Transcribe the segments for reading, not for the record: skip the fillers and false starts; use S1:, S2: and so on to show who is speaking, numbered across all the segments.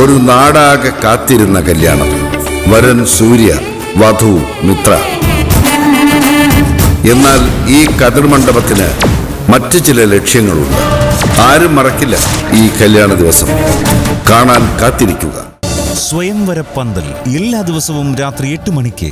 S1: ഒരു നാടാകെ കാത്തിരുന്ന കല്യാണം. വരൻ സൂര്യ, വധു മിത്ര. എന്നാൽ ഈ കതിർമണ്ഡപത്തിന് മറ്റു ചില ലക്ഷ്യങ്ങളുണ്ട്. ആരും മറക്കില്ല ഈ കല്യാണ ദിവസം. കാണാൻ കാത്തിരിക്കുക.
S2: സ്വയംവര പന്തൽ എല്ലാ ദിവസവും രാത്രി 8 മണിക്ക്.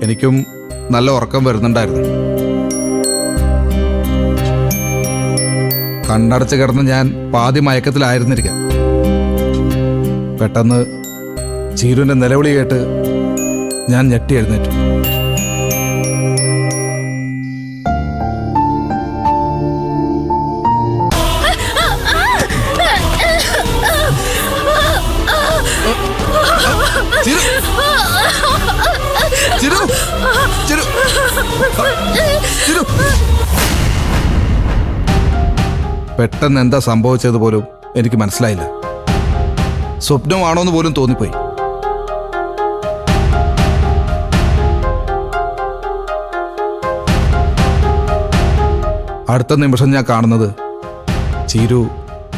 S3: എനിക്കും നല്ല ഉറക്കം വരുന്നുണ്ടായിരുന്നു. കണ്ണടച്ച് കിടന്ന് ഞാൻ പാതി മയക്കത്തിലായിരുന്നിരിക്കാം. പെട്ടെന്ന് ചീരുവിൻ്റെ നിലവിളി കേട്ട് ഞാൻ ഞെട്ടി എഴുന്നേറ്റു. പെട്ടെന്ന് എന്താ സംഭവിച്ചത് പോലും എനിക്ക് മനസ്സിലായില്ല. സ്വപ്നമാണോന്ന് പോലും തോന്നിപ്പോയി. അടുത്ത നിമിഷം ഞാൻ കാണുന്നത് ചീരു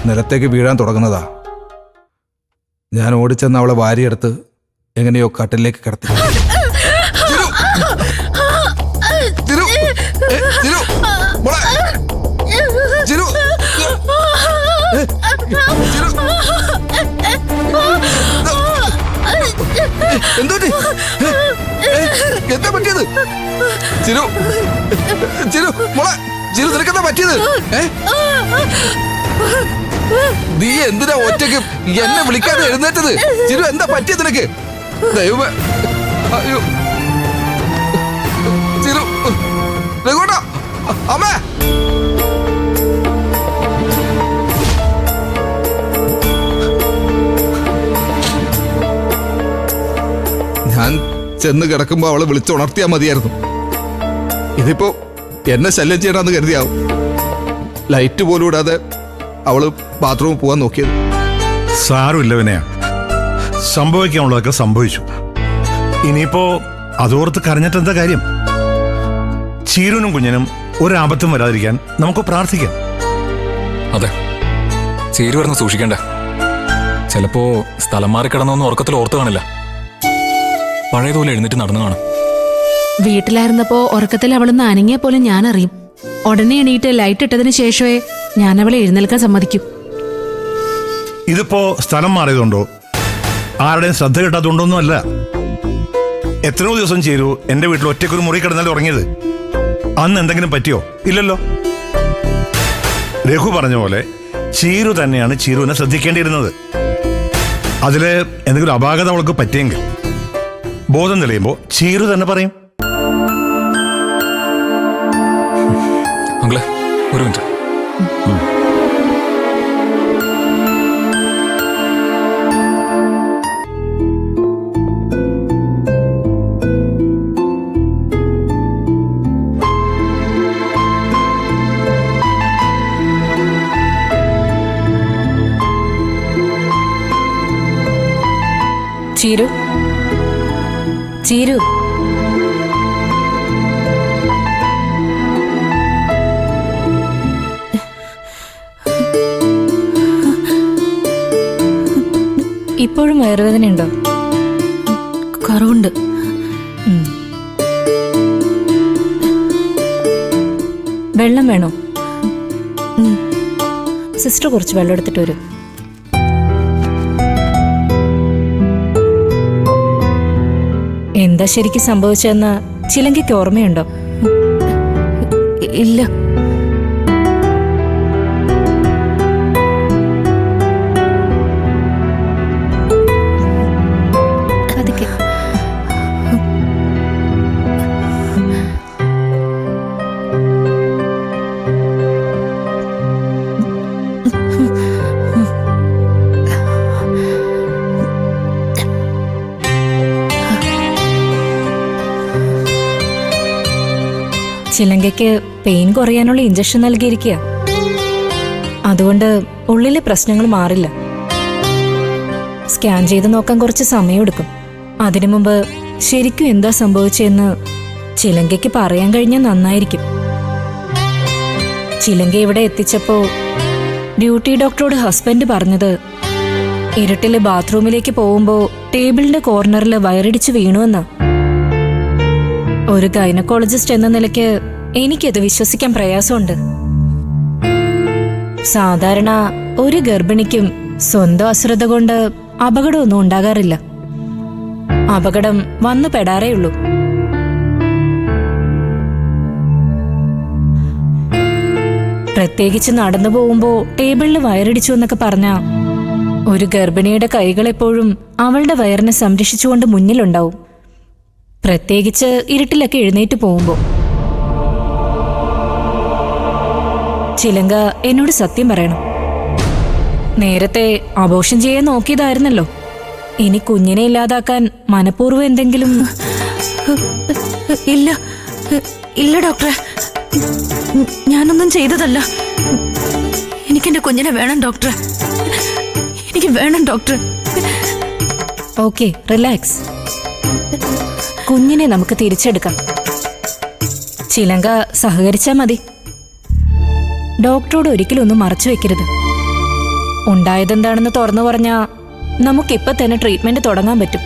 S3: നിലത്തേക്ക് വീഴാൻ തുടങ്ങുന്നതാ. ഞാൻ ഓടിച്ചെന്ന് അവളെ വാരിയെടുത്ത് എങ്ങനെയോ കട്ടിലേക്ക് കിടത്തി. എന്താ പറ്റിയത്? ചിരു, ചിരു, മോളെ, ചിരു, നിനക്കെന്താ പറ്റിയത്? നീ എന്തിനാ ഒറ്റയ്ക്ക് എന്നെ വിളിക്കാതെ എഴുന്നേറ്റത്? ചിരു, എന്താ പറ്റിയത് നിനക്ക്? ദൈവമേ, അയ്യോ, ചിരു, രഘുട്ടാ, അമ്മേ. ഞാൻ ചെന്ന് കിടക്കുമ്പോ അവളെ വിളിച്ചുണർത്തിയാൽ മതിയായിരുന്നു. ഇതിപ്പോ എന്നെ ശല്യം ചെയ്യണമെന്ന് കരുതിയാവും. ലൈറ്റ് പോലും ഇടാതെ അവള് ബാത്റൂമിൽ പോകാൻ നോക്കിയത്.
S4: സാരമില്ല വിനയ, സംഭവിക്കാനുള്ളതൊക്കെ സംഭവിച്ചു. ഇനിയിപ്പോ അതോർത്ത് കരഞ്ഞിട്ടെന്താ കാര്യം? ചീരുനും കുഞ്ഞിനും ഒരാപത്തും വരാതിരിക്കാൻ നമുക്ക് പ്രാർത്ഥിക്കാം.
S5: അതെ, ചീരു വരുന്ന സൂക്ഷിക്കണ്ട. ചിലപ്പോ സ്ഥലം മാറി കിടന്നൊന്നും ഉറക്കത്തിൽ ഓർത്ത് കാണില്ല. പഴയതുപോലെ എഴുന്നേറ്റ് നടന്നു കാണും.
S6: വീട്ടിലായിരുന്നപ്പോ ഉറക്കത്തിൽ അവളൊന്ന് അനങ്ങിയ പോലും ഞാൻ അറിയും. ഉടനെ എണീറ്റ് ലൈറ്റ് ഇട്ടതിന് ശേഷമേ ഞാൻ അവളെ എഴുന്നേൽക്കാൻ സമ്മതിക്കും.
S4: ഇതിപ്പോ സ്ഥലം മാറിയതുകൊണ്ടോ ആരുടെയും ശ്രദ്ധ കിട്ടാത്തതുകൊണ്ടൊന്നും അല്ല. എത്രയോ ദിവസം ചേരൂ എന്റെ വീട്ടിൽ ഒറ്റയ്ക്കൊരു മുറി കിടന്നാലും ഉറങ്ങിയത്. അന്ന് എന്തെങ്കിലും പറ്റിയോ? ഇല്ലല്ലോ. രഘു പറഞ്ഞ പോലെ ചീരു തന്നെയാണ് ചീരുവിനെ ശ്രദ്ധിക്കേണ്ടിയിരുന്നത്. അതില് എന്തെങ്കിലും അപാകത അവൾക്ക് പറ്റിയെങ്കിൽ ബോധം തെളിയുമ്പോ ചീരു തന്നെ പറയും.
S5: അങ്കിളെ, ഒരു മിനിറ്റ്.
S7: ചീരു ചീരു ഇപ്പോഴും വയറുവേദനയുണ്ടോ?
S6: കുറവുണ്ട്.
S7: വെള്ളം വേണോ? സിസ്റ്റർ കുറച്ച് വെള്ളം എടുത്തിട്ട് വരും. എന്താ ശരിക്കും സംഭവിച്ചതെന്ന് ചിലങ്കയ്ക്ക് ഓർമ്മയുണ്ടോ?
S6: ഇല്ല.
S7: പതുക്കെ. ചിലങ്കയ്ക്ക് പെയിൻ കുറയാനുള്ള ഇഞ്ചക്ഷൻ നൽകിയിരിക്കുക. അതുകൊണ്ട് ഉള്ളിലെ പ്രശ്നങ്ങൾ മാറില്ല. സ്കാൻ ചെയ്ത് നോക്കാൻ കുറച്ച് സമയമെടുക്കും. അതിനു മുമ്പ് ശരിക്കും എന്താ സംഭവിച്ചതെന്ന് ചിലങ്കയ്ക്ക് പറയാൻ കഴിഞ്ഞാൽ നന്നായിരിക്കും. ചിലങ്ക ഇവിടെ എത്തിച്ചപ്പോ ഡ്യൂട്ടി ഡോക്ടറോട് ഹസ്ബൻഡ് പറഞ്ഞത് ഇരുട്ടില് ബാത്റൂമിലേക്ക് പോകുമ്പോ ടേബിളിന്റെ കോർണറിൽ വയറിടിച്ച് വീണുവെന്ന്. ഒരു ഗൈനക്കോളജിസ്റ്റ് എന്ന നിലയ്ക്ക് എനിക്കത് വിശ്വസിക്കാൻ പ്രയാസമുണ്ട്. സാധാരണ ഒരു ഗർഭിണിക്കും സ്വന്തം അശ്രദ്ധ കൊണ്ട് അപകടമൊന്നും ഉണ്ടാകാറില്ല. അപകടം വന്നു പെടാറേയുള്ളൂ. പ്രത്യേകിച്ച് നടന്നു പോകുമ്പോ ടേബിളിൽ വയറിടിച്ചു എന്നൊക്കെ പറഞ്ഞ ഒരു ഗർഭിണിയുടെ കൈകൾ എപ്പോഴും അവളുടെ വയറിനെ സംരക്ഷിച്ചുകൊണ്ട് മുന്നിലുണ്ടാവും. പ്രത്യേകിച്ച് ഇരുട്ടിലൊക്കെ എഴുന്നേറ്റ് പോകുമ്പോ. ചിലങ്ക എന്നോട് സത്യം പറയണം. നേരത്തെ അബോർഷൻ ചെയ്യാൻ നോക്കിയതായിരുന്നല്ലോ. ഇനി കുഞ്ഞിനെ ഇല്ലാതാക്കാൻ മനഃപൂർവ്വം എന്തെങ്കിലും?
S6: ഇല്ല ഇല്ല ഡോക്ടറെ, ഞാനൊന്നും ചെയ്തതല്ല. എനിക്കെന്റെ കുഞ്ഞിനെ വേണം ഡോക്ടറെ, എനിക്ക് വേണം ഡോക്ടറെ.
S7: Okay, relax. കുഞ്ഞിനെ നമുക്ക് തിരിച്ചെടുക്കാം. ചിലങ്ക സഹകരിച്ചാ മതി. ഡോക്ടറോട് ഒരിക്കലും ഒന്നും മറച്ചു വെക്കരുത്. ഉണ്ടായതെന്താണെന്ന് തുറന്നു പറഞ്ഞാ നമുക്കിപ്പോ തന്നെ ട്രീറ്റ്മെന്റ് തുടങ്ങാൻ പറ്റും.